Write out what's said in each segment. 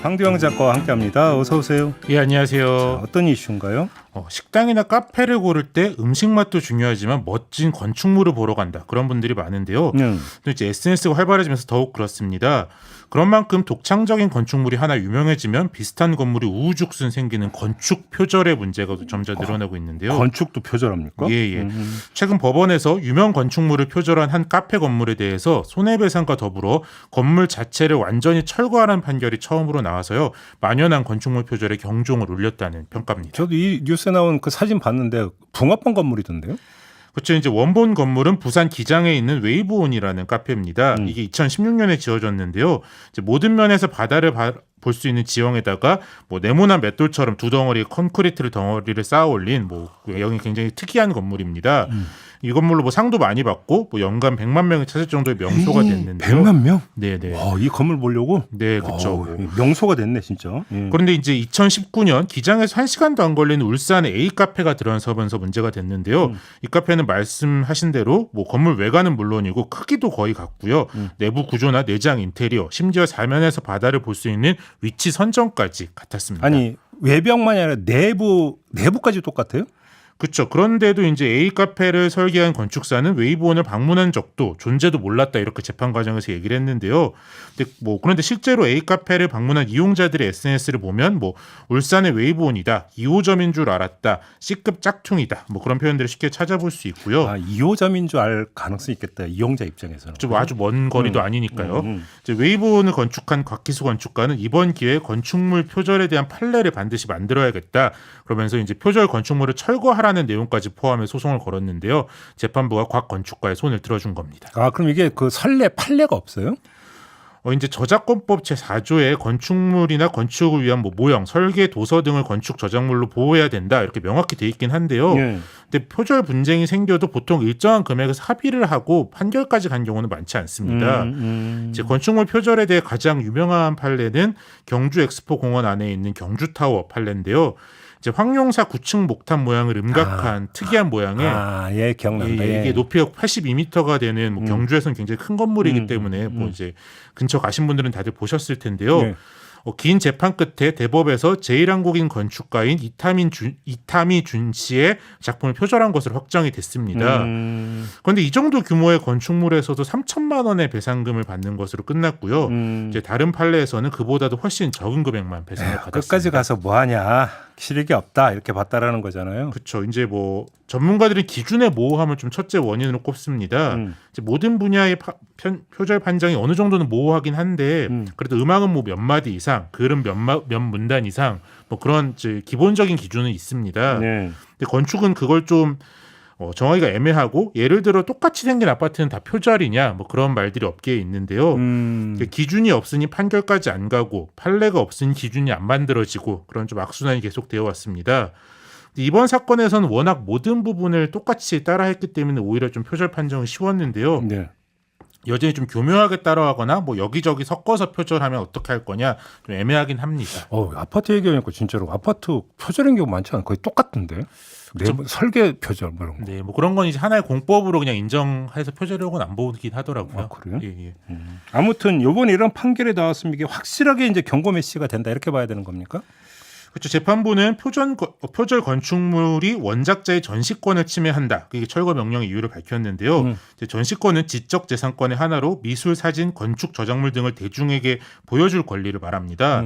황두영 작가와 함께합니다. 어서 오세요. 예, 안녕하세요. 자, 어떤 이슈인가요? 식당이나 카페를 고를 때 음식 맛도 중요하지만 멋진 건축물을 보러 간다. 그런 분들이 많은데요. 또 이제 SNS가 활발해지면서 더욱 그렇습니다. 그런 만큼 독창적인 건축물이 하나 유명해지면 비슷한 건물이 우후죽순 생기는 건축 표절의 문제가 점점 늘어나고 있는데요. 건축도 표절합니까? 예. 최근 법원에서 유명 건축물을 표절한 한 카페 건물에 대해서 손해배상과 더불어 건물 자체를 완전히 철거하라는 판결이 처음으로 나와서요. 만연한 건축물 표절에 경종을 울렸다는 평가입니다. 저도 이 뉴스에 나온 그 사진 봤는데 붕합본 건물이던데요? 그렇죠. 이제 원본 건물은 부산 기장에 있는 웨이브온이라는 카페입니다. 이게 2016년에 지어졌는데요. 이제 모든 면에서 바다를 볼 수 있는 지형에다가 뭐 네모난 맷돌처럼 두 덩어리 콘크리트를 덩어리를 쌓아 올린 뭐 외형이 굉장히 특이한 건물입니다. 이 건물로 뭐 상도 많이 받고 뭐 연간 100만 명이 찾을 정도의 명소가 됐는데요. 100만 명? 네네. 이 건물 보려고? 네, 그렇죠. 명소가 됐네 진짜. 그런데 이제 2019년 기장에서 1시간도 안 걸리는 울산의 A 카페가 들어서면서 문제가 됐는데요. 이 카페는 말씀하신 대로 뭐 건물 외관은 물론이고 크기도 거의 같고요. 내부 구조나 내장 인테리어, 심지어 사면에서 바다를 볼 수 있는 위치 선정까지 같았습니다. 아니 외벽만이 아니라 내부까지 똑같아요? 그렇죠. 그런데도 이제 A 카페를 설계한 건축사는 웨이브온을 방문한 적도 존재도 몰랐다 이렇게 재판 과정에서 얘기를 했는데요. 그런데 실제로 A 카페를 방문한 이용자들의 SNS를 보면 뭐 울산의 웨이브온이다, 2호점인 줄 알았다, C급 짝퉁이다, 뭐 그런 표현들을 쉽게 찾아볼 수 있고요. 2호점인 줄 알 가능성이 있겠다. 이용자 입장에서는. 좀 아주 먼 거리도 아니니까요. 이제 웨이브온을 건축한 곽기수 건축가는 이번 기회에 건축물 표절에 대한 판례를 반드시 만들어야겠다. 그러면서 이제 표절 건축물을 철거하라는 내용까지 포함해 소송을 걸었는데요. 재판부가 곽 건축가의 손을 들어준 겁니다. 그럼 이게 그 판례가 없어요? 이제 저작권법 제4조에 건축물이나 건축을 위한 뭐 모형, 설계, 도서 등을 건축 저작물로 보호해야 된다 이렇게 명확히 돼 있긴 한데요. 근데 표절 분쟁이 생겨도 보통 일정한 금액에서 합의를 하고 판결까지 간 경우는 많지 않습니다. 이제 건축물 표절에 대해 가장 유명한 판례는 경주 엑스포 공원 안에 있는 경주타워 판례인데요. 이제 황룡사 9층 목탑 모양을 음각한 특이한 모양의 예, 기억난다. 이게 높이가 82m가 되는 뭐 경주에서는 굉장히 큰 건물이기 때문에 뭐 이제 근처 가신 분들은 다들 보셨을 텐데요. 긴 재판 끝에 대법에서 제1한국인 건축가인 이타미 준 씨의 작품을 표절한 것으로 확정이 됐습니다. 그런데 이 정도 규모의 건축물에서도 3천만 원의 배상금을 받는 것으로 끝났고요. 이제 다른 판례에서는 그보다도 훨씬 적은 금액만 배상을 받았습니다. 끝까지 가서 뭐하냐. 실익이 없다 이렇게 봤다라는 거잖아요. 그렇죠. 이제 뭐 전문가들이 기준의 모호함을 좀 첫째 원인으로 꼽습니다. 이제 모든 분야의 표절 판정이 어느 정도는 모호하긴 한데 그래도 음악은 뭐 몇 마디 이상, 글은 몇 문단 이상 뭐 그런 기본적인 기준은 있습니다. 근데 건축은 그걸 좀 정하기가 애매하고 예를 들어 똑같이 생긴 아파트는 다 표절이냐 뭐 그런 말들이 업계에 있는데요. 기준이 없으니 판결까지 안 가고 판례가 없으니 기준이 안 만들어지고 그런 좀 악순환이 계속되어 왔습니다. 이번 사건에서는 워낙 모든 부분을 똑같이 따라했기 때문에 오히려 좀 표절 판정은 쉬웠는데요. 여전히 좀 교묘하게 따라하거나 뭐 여기저기 섞어서 표절하면 어떻게 할 거냐 좀 애매하긴 합니다. 아파트 얘기하니까 진짜로 아파트 표절인 경우 많지 않아요. 거의 똑같은데. 설계 표절 뭐 이런 거. 네, 뭐 그런 건 이제 하나의 공법으로 그냥 인정해서 표절력은 안 보긴 하더라고요. 그래요? 예. 아무튼 이번에 이런 판결이 나왔으면 이게 확실하게 이제 경고 메시지가 된다 이렇게 봐야 되는 겁니까? 그렇죠. 재판부는 표절 건축물이 원작자의 전시권을 침해한다. 그게 철거 명령의 이유를 밝혔는데요. 전시권은 지적 재산권의 하나로 미술, 사진, 건축 저작물 등을 대중에게 보여줄 권리를 말합니다.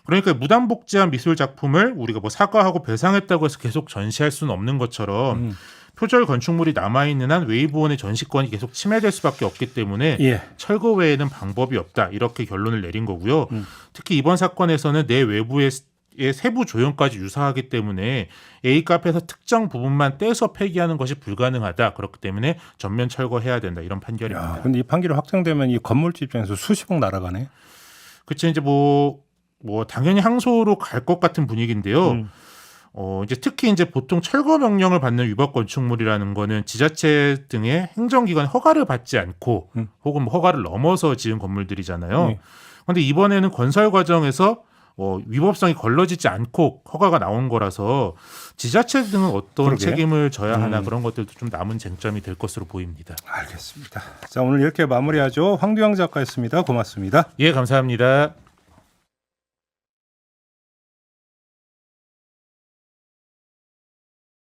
그러니까 무단복제한 미술 작품을 우리가 뭐 사과하고 배상했다고 해서 계속 전시할 수는 없는 것처럼 표절 건축물이 남아있는 한 웨이브온의 전시권이 계속 침해될 수밖에 없기 때문에 철거 외에는 방법이 없다. 이렇게 결론을 내린 거고요. 특히 이번 사건에서는 내 외부의 세부 조형까지 유사하기 때문에 A 카페에서 특정 부분만 떼서 폐기하는 것이 불가능하다. 그렇기 때문에 전면 철거해야 된다. 이런 판결입니다. 그런데 이 판결이 확정되면 이 건물주 입장에서 수십억 날아가네. 그렇죠. 이제 뭐 당연히 항소로 갈 것 같은 분위기인데요. 이제 특히 이제 보통 철거 명령을 받는 위법 건축물이라는 거는 지자체 등의 행정기관 허가를 받지 않고 혹은 뭐 허가를 넘어서 지은 건물들이잖아요. 그런데 이번에는 건설 과정에서 위법성이 걸러지지 않고 허가가 나온 거라서 지자체 등은 어떤 책임을 져야 하나 그런 것들도 좀 남은 쟁점이 될 것으로 보입니다. 알겠습니다. 자, 오늘 이렇게 마무리하죠. 황두영 작가였습니다. 고맙습니다. 예, 감사합니다.